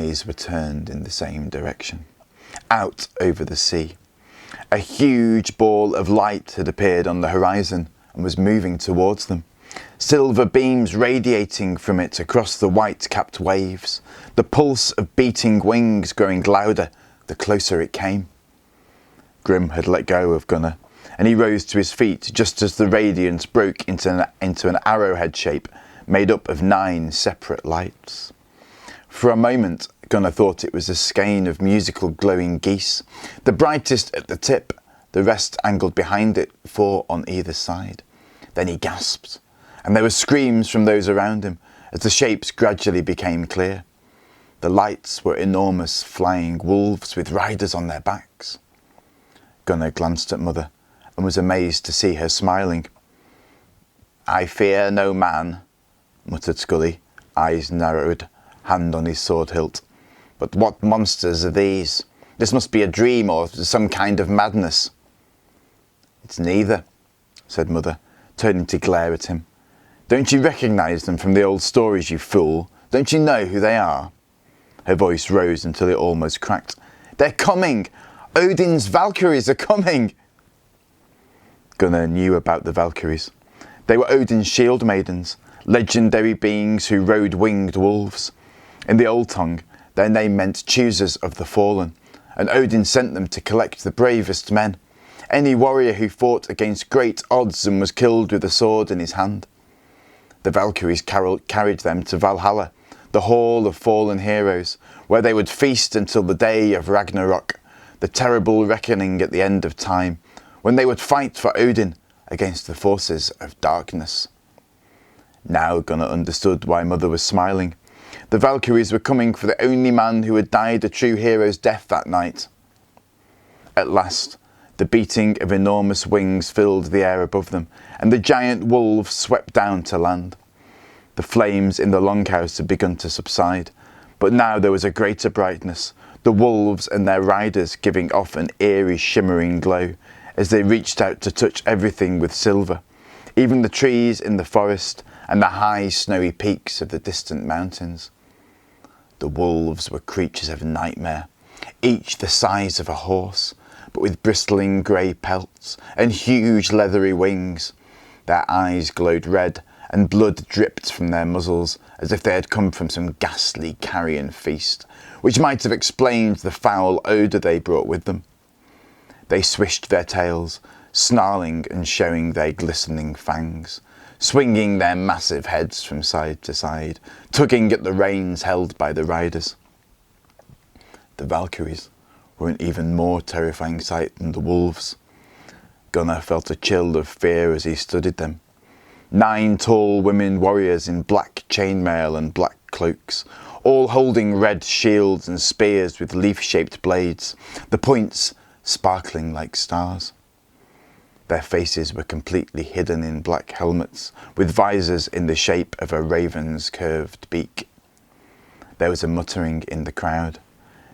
eyes were turned in the same direction, out over the sea. A huge ball of light had appeared on the horizon and was moving towards them, silver beams radiating from it across the white-capped waves, the pulse of beating wings growing louder the closer it came. Grim had let go of Gunnar, and he rose to his feet just as the radiance broke into an arrowhead shape made up of 9 separate lights. For a moment, Gunnar thought it was a skein of musical glowing geese, the brightest at the tip, the rest angled behind it, 4 on either side. Then he gasped, and there were screams from those around him as the shapes gradually became clear. The lights were enormous flying wolves with riders on their backs. Gunnar glanced at Mother and was amazed to see her smiling. "I fear no man," muttered Scully, eyes narrowed, hand on his sword hilt. "But what monsters are these? This must be a dream or some kind of madness." "It's neither," said Mother, turning to glare at him. "Don't you recognise them from the old stories, you fool? Don't you know who they are?" Her voice rose until it almost cracked. "They're coming! Odin's Valkyries are coming!" Gunnar knew about the Valkyries. They were Odin's shield maidens, legendary beings who rode winged wolves. In the old tongue, their name meant choosers of the fallen, and Odin sent them to collect the bravest men, any warrior who fought against great odds and was killed with a sword in his hand. The Valkyries carried them to Valhalla, the hall of fallen heroes, where they would feast until the day of Ragnarok, the terrible reckoning at the end of time, when they would fight for Odin against the forces of darkness. Now Gunnar understood why Mother was smiling. The Valkyries were coming for the only man who had died a true hero's death that night. At last, the beating of enormous wings filled the air above them, and the giant wolves swept down to land. The flames in the longhouse had begun to subside, but now there was a greater brightness, the wolves and their riders giving off an eerie shimmering glow as they reached out to touch everything with silver, even the trees in the forest and the high snowy peaks of the distant mountains. The wolves were creatures of nightmare, each the size of a horse, but with bristling grey pelts and huge leathery wings. Their eyes glowed red, and blood dripped from their muzzles as if they had come from some ghastly carrion feast, which might have explained the foul odour they brought with them. They swished their tails, snarling and showing their glistening fangs, swinging their massive heads from side to side, tugging at the reins held by the riders. The Valkyries were an even more terrifying sight than the wolves. Gunnar felt a chill of fear as he studied them. 9 tall women warriors in black chainmail and black cloaks, all holding red shields and spears with leaf-shaped blades, the points sparkling like stars. Their faces were completely hidden in black helmets, with visors in the shape of a raven's curved beak. There was a muttering in the crowd,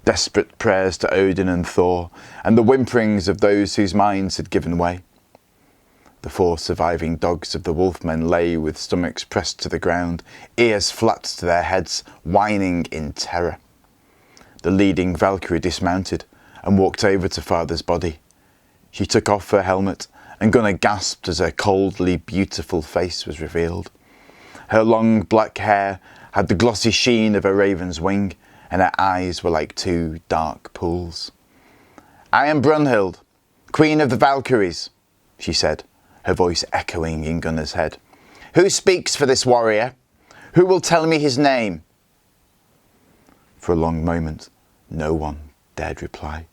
desperate prayers to Odin and Thor, and the whimperings of those whose minds had given way. The 4 surviving dogs of the wolfmen lay with stomachs pressed to the ground, ears flat to their heads, whining in terror. The leading Valkyrie dismounted and walked over to Father's body. She took off her helmet, and Gunnar gasped as her coldly beautiful face was revealed. Her long black hair had the glossy sheen of a raven's wing, and her eyes were like 2 dark pools. "I am Brunhild, Queen of the Valkyries," she said, her voice echoing in Gunnar's head. "Who speaks for this warrior? Who will tell me his name?" For a long moment, no one dared reply.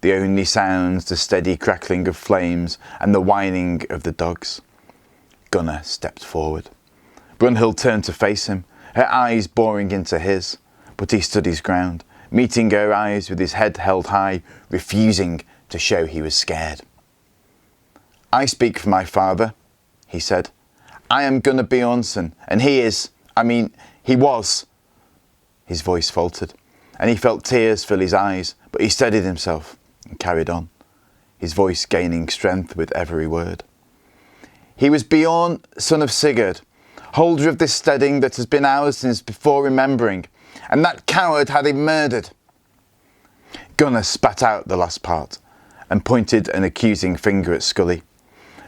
The only sounds, the steady crackling of flames and the whining of the dogs. Gunnar stepped forward. Brunhild turned to face him, her eyes boring into his, but he stood his ground, meeting her eyes with his head held high, refusing to show he was scared. "I speak for my father," he said. "I am Gunnar Bjornsson, and he was." His voice faltered, and he felt tears fill his eyes, but he steadied himself and carried on, his voice gaining strength with every word. "He was Bjorn, son of Sigurd, holder of this steading that has been ours since before remembering, and that coward had him murdered." Gunnar spat out the last part and pointed an accusing finger at Scully.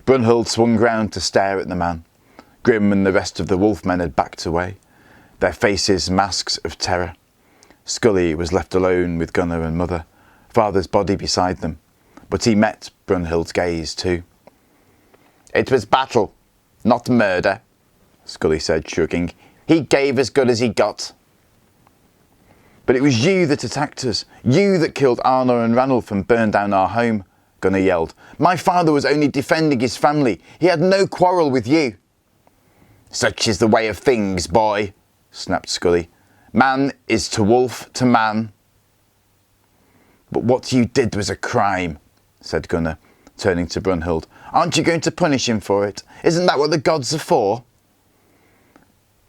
Brunhild swung round to stare at the man. Grim and the rest of the wolfmen had backed away, their faces masks of terror. Scully was left alone with Gunnar and Mother, Father's body beside them, but he met Brunhild's gaze too. "It was battle, not murder," Scully said, shrugging. "He gave as good as he got." "But it was you that attacked us, you that killed Arnor and Ranulf and burned down our home," Gunnar yelled. "My father was only defending his family. He had no quarrel with you." "Such is the way of things, boy," snapped Scully. "Man is to wolf to man." "But what you did was a crime," said Gunnar, turning to Brunhild. "Aren't you going to punish him for it? Isn't that what the gods are for?"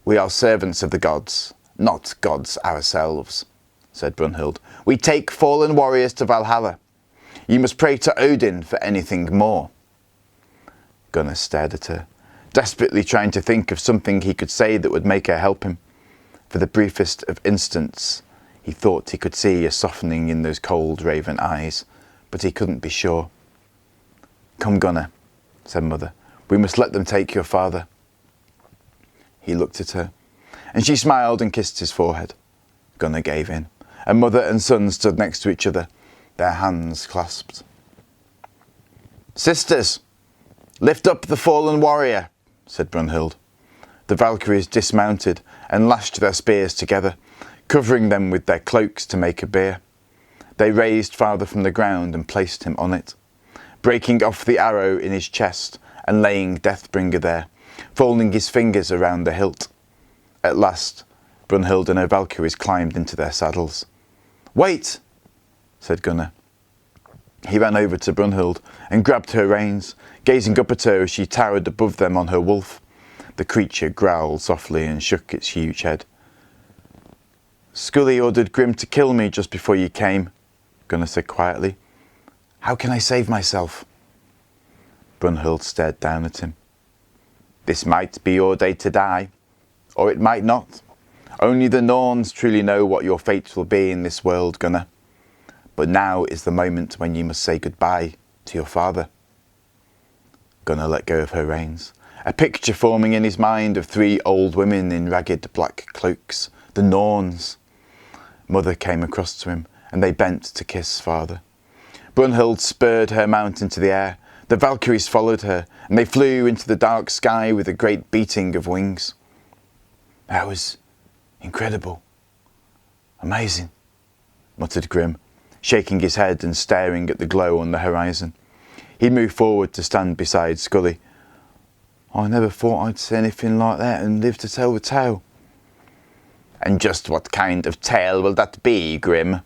"We are servants of the gods, not gods ourselves," said Brunhild. "We take fallen warriors to Valhalla. You must pray to Odin for anything more." Gunnar stared at her, desperately trying to think of something he could say that would make her help him. For the briefest of instants, he thought he could see a softening in those cold raven eyes, but he couldn't be sure. "Come, Gunnar," said Mother. "We must let them take your father." He looked at her, and she smiled and kissed his forehead. Gunnar gave in, and Mother and son stood next to each other, their hands clasped. "Sisters, lift up the fallen warrior," said Brunhild. The Valkyries dismounted and lashed their spears together, covering them with their cloaks to make a bier. They raised father from the ground and placed him on it, breaking off the arrow in his chest and laying Deathbringer there, folding his fingers around the hilt. At last, Brunhild and her Valkyries climbed into their saddles. "Wait!" said Gunnar. He ran over to Brunhild and grabbed her reins, gazing up at her as she towered above them on her wolf. The creature growled softly and shook its huge head. "Scully ordered Grim to kill me just before you came," Gunnar said quietly. "How can I save myself?" Brunhild stared down at him. "This might be your day to die, or it might not. Only the Norns truly know what your fate will be in this world, Gunnar. But now is the moment when you must say goodbye to your father." Gunnar let go of her reins, a picture forming in his mind of 3 old women in ragged black cloaks, the Norns. Mother came across to him, and they bent to kiss father. Brunhild spurred her mount into the air. The Valkyries followed her, and they flew into the dark sky with a great beating of wings. "That was incredible. Amazing," muttered Grim, shaking his head and staring at the glow on the horizon. He moved forward to stand beside Scully. "I never thought I'd see anything like that and live to tell the tale." "And just what kind of tale will that be, Grim?"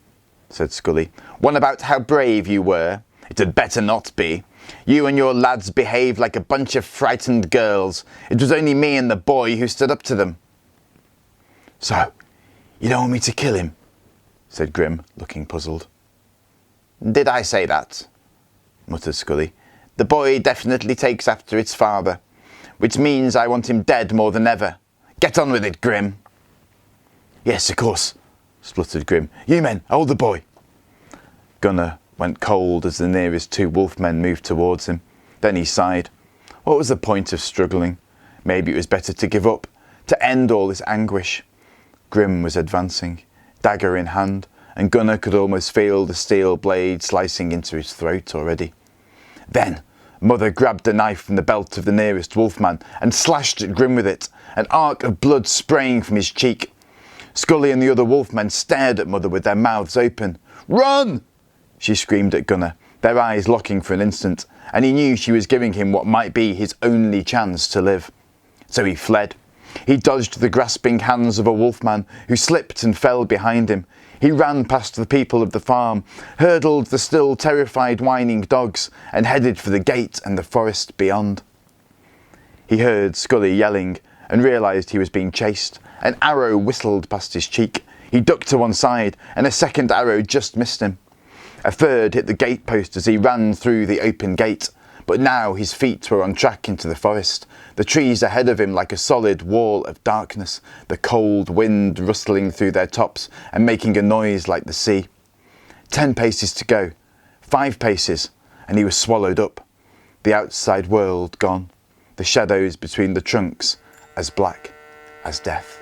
said Scully. "One about how brave you were? It had better not be. You and your lads behaved like a bunch of frightened girls. It was only me and the boy who stood up to them." "So, you don't want me to kill him?" said Grim, looking puzzled. "Did I say that?" muttered Scully. "The boy definitely takes after its father, which means I want him dead more than ever. Get on with it, Grim." "Yes, of course," spluttered Grim. "You men, hold the boy." Gunnar went cold as the nearest 2 wolfmen moved towards him. Then he sighed. What was the point of struggling? Maybe it was better to give up, to end all this anguish. Grim was advancing, dagger in hand, and Gunnar could almost feel the steel blade slicing into his throat already. Then Mother grabbed a knife from the belt of the nearest wolfman and slashed at Grim with it, an arc of blood spraying from his cheek. Scully and the other wolfmen stared at Mother with their mouths open. "Run!" she screamed at Gunnar, their eyes locking for an instant, and he knew she was giving him what might be his only chance to live. So he fled. He dodged the grasping hands of a wolfman who slipped and fell behind him. He ran past the people of the farm, hurdled the still terrified whining dogs, and headed for the gate and the forest beyond. He heard Scully yelling and realised he was being chased. An arrow whistled past his cheek. He ducked to one side, and a second arrow just missed him. A third hit the gatepost as he ran through the open gate, but now his feet were on track into the forest, the trees ahead of him like a solid wall of darkness, the cold wind rustling through their tops and making a noise like the sea. 10 paces to go, 5 paces, and he was swallowed up, the outside world gone, the shadows between the trunks as black as death.